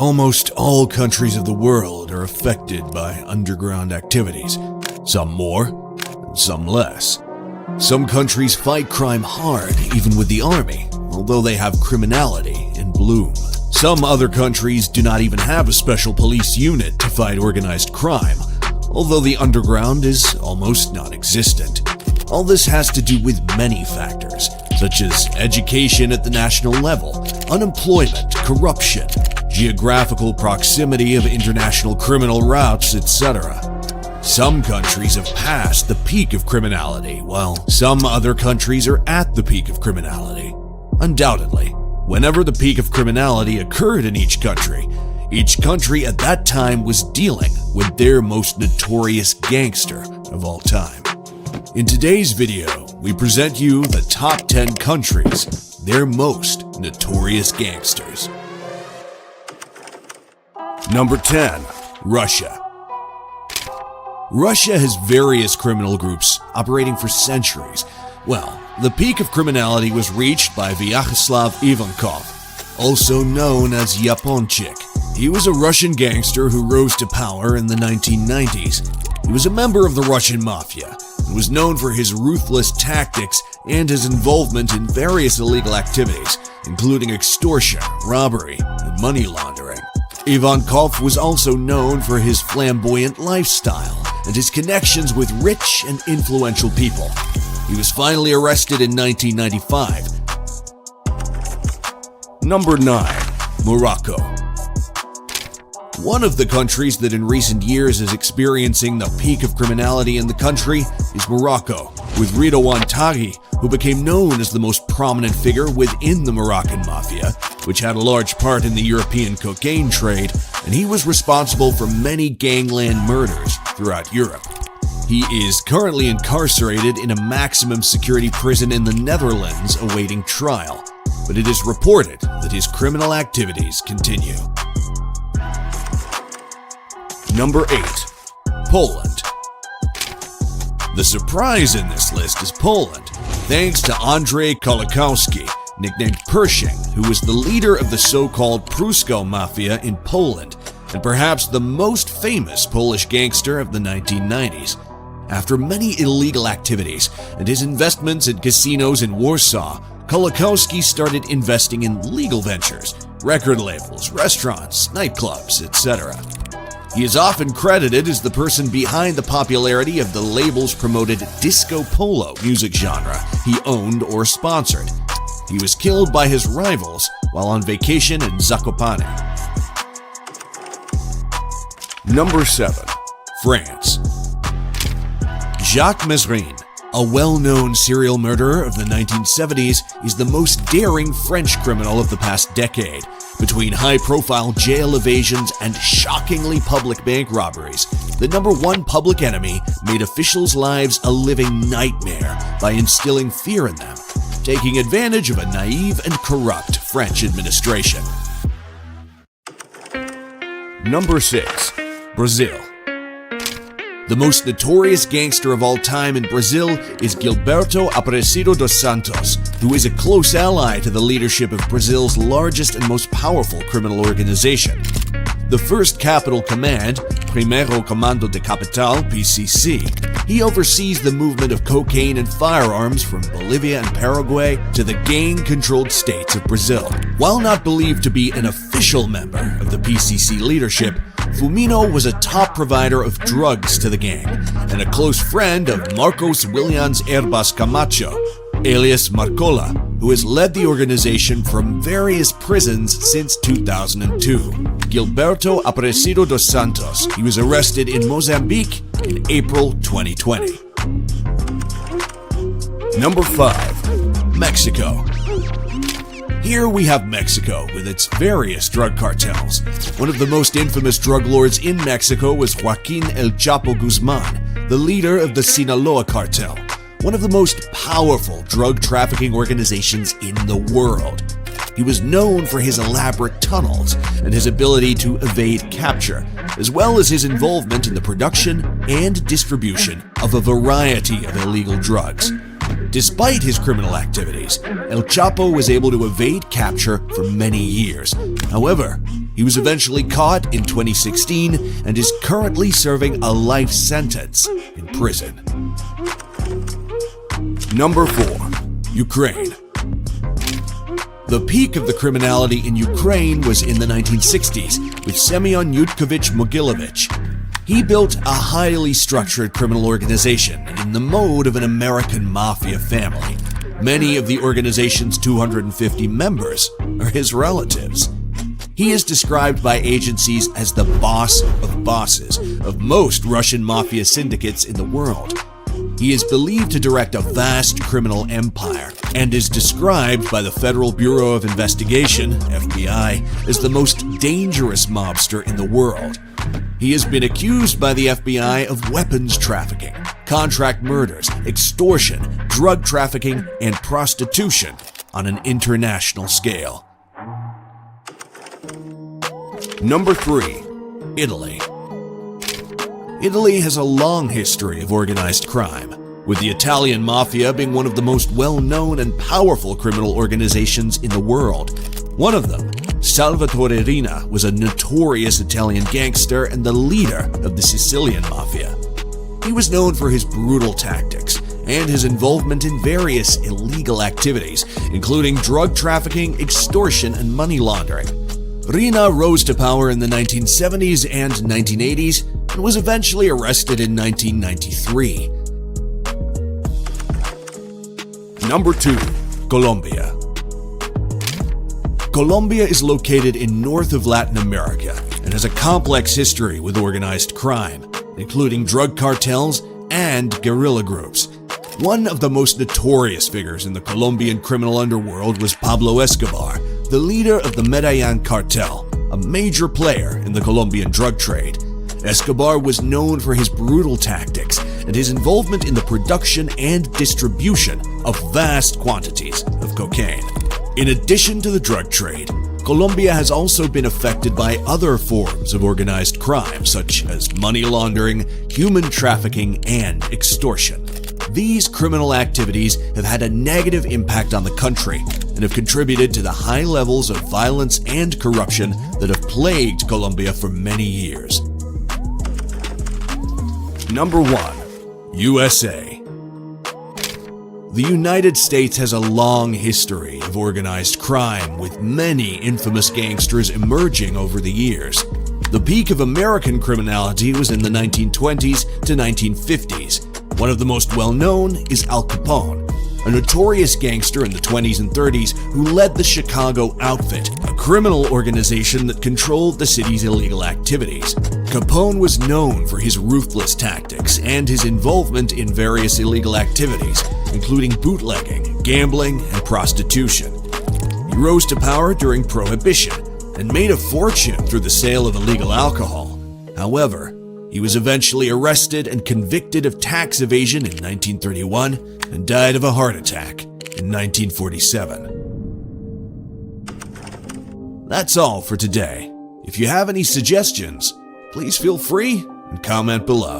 Almost all countries of the world are affected by underground activities, some more and some less. Some countries fight crime hard, even with the army, although they have criminality in bloom. Some other countries do not even have a special police unit to fight organized crime, although the underground is almost non-existent. All this has to do with many factors, such as education at the national level, unemployment, corruption, geographical proximity of international criminal routes, etc. Some countries have passed the peak of criminality, while some other countries are at the peak of criminality. Undoubtedly, whenever the peak of criminality occurred in each country at that time was dealing with their most notorious gangster of all time. In today's video, we present you the top 10 countries, their most notorious gangsters. Number 10. Russia. Russia has various criminal groups operating for centuries. Well, the peak of criminality was reached by Vyacheslav Ivankov, also known as Yaponchik. He was a Russian gangster who rose to power in the 1990s. He was a member of the Russian mafia and was known for his ruthless tactics and his involvement in various illegal activities, including extortion, robbery, and money laundering. Ivankov was also known for his flamboyant lifestyle and his connections with rich and influential people. He was finally arrested in 1995. Number 9. Morocco. One of the countries that in recent years is experiencing the peak of criminality in the country is Morocco, with Ridouan Taghi, who became known as the most prominent figure within the Moroccan mafia, which had a large part in the European cocaine trade, and he was responsible for many gangland murders throughout Europe. He is currently incarcerated in a maximum security prison in the Netherlands awaiting trial, but it is reported that his criminal activities continue. Number 8. Poland. The surprise in this list is Poland, thanks to Andrzej Kolakowski, nicknamed Pershing, who was the leader of the so-called Prusko Mafia in Poland, and perhaps the most famous Polish gangster of the 1990s. After many illegal activities and his investments in casinos in Warsaw, Kolakowski started investing in legal ventures, record labels, restaurants, nightclubs, etc. He is often credited as the person behind the popularity of the label's promoted disco polo music genre he owned or sponsored. He was killed by his rivals while on vacation in Zakopane. Number 7. France. Jacques Mesrine, a well-known serial murderer of the 1970s, is the most daring French criminal of the past decade. Between high-profile jail evasions and shockingly public bank robberies, the number one public enemy made officials' lives a living nightmare by instilling fear in them, taking advantage of a naive and corrupt French administration. Number 6. Brazil. The most notorious gangster of all time in Brazil is Gilberto Aparecido dos Santos, who is a close ally to the leadership of Brazil's largest and most powerful criminal organization. The First Capital Command, Primeiro Comando de Capital, PCC, he oversees the movement of cocaine and firearms from Bolivia and Paraguay to the gang-controlled states of Brazil. While not believed to be an official member of the PCC leadership, Fumino was a top provider of drugs to the gang and a close friend of Marcos Williams Herbas Camacho, alias Marcola, who has led the organization from various prisons since 2002. Gilberto Aparecido dos Santos. He was arrested in Mozambique in April 2020. Number 5. Mexico. Here we have Mexico with its various drug cartels. One of the most infamous drug lords in Mexico was Joaquin El Chapo Guzman, the leader of the Sinaloa cartel, one of the most powerful drug trafficking organizations in the world. He was known for his elaborate tunnels and his ability to evade capture, as well as his involvement in the production and distribution of a variety of illegal drugs. Despite his criminal activities, El Chapo was able to evade capture for many years. However, He was eventually caught in 2016 and is currently serving a life sentence in prison. Number 4. Ukraine. The peak of the criminality in Ukraine was in the 1960s with Semyon Yudkovich Mogilevich. He built a highly structured criminal organization in the mode of an American mafia family. Many of the organization's 250 members are his relatives. He is described by agencies as the boss of bosses of most Russian mafia syndicates in the world. He is believed to direct a vast criminal empire and is described by the Federal Bureau of Investigation, FBI, as the most dangerous mobster in the world. He has been accused by the FBI of weapons trafficking, contract murders, extortion, drug trafficking, and prostitution on an international scale. Number 3. Italy. Italy has a long history of organized crime, with the Italian Mafia being one of the most well-known and powerful criminal organizations in the world. One of them, Salvatore Riina, was a notorious Italian gangster and the leader of the Sicilian Mafia. He was known for his brutal tactics and his involvement in various illegal activities, including drug trafficking, extortion, and money laundering. Riina rose to power in the 1970s and 1980s and was eventually arrested in 1993. Number 2. Colombia. Colombia is located in north of Latin America and has a complex history with organized crime, including drug cartels and guerrilla groups. One of the most notorious figures in the Colombian criminal underworld was Pablo Escobar, the leader of the Medellin cartel, a major player in the Colombian drug trade. Escobar was known for his brutal tactics and his involvement in the production and distribution of vast quantities of cocaine. In addition to the drug trade, Colombia has also been affected by other forms of organized crime, such as money laundering, human trafficking, and extortion. These criminal activities have had a negative impact on the country and have contributed to the high levels of violence and corruption that have plagued Colombia for many years. Number 1. USA. The United States has a long history of organized crime, with many infamous gangsters emerging over the years. The peak of American criminality was in the 1920s to 1950s. One of the most well-known is Al Capone, a notorious gangster in the 20s and 30s who led the Chicago Outfit, a criminal organization that controlled the city's illegal activities. Capone was known for his ruthless tactics and his involvement in various illegal activities, including bootlegging, gambling, and prostitution. He rose to power during Prohibition and made a fortune through the sale of illegal alcohol. However, he was eventually arrested and convicted of tax evasion in 1931 and died of a heart attack in 1947. That's all for today. If you have any suggestions, please feel free and comment below.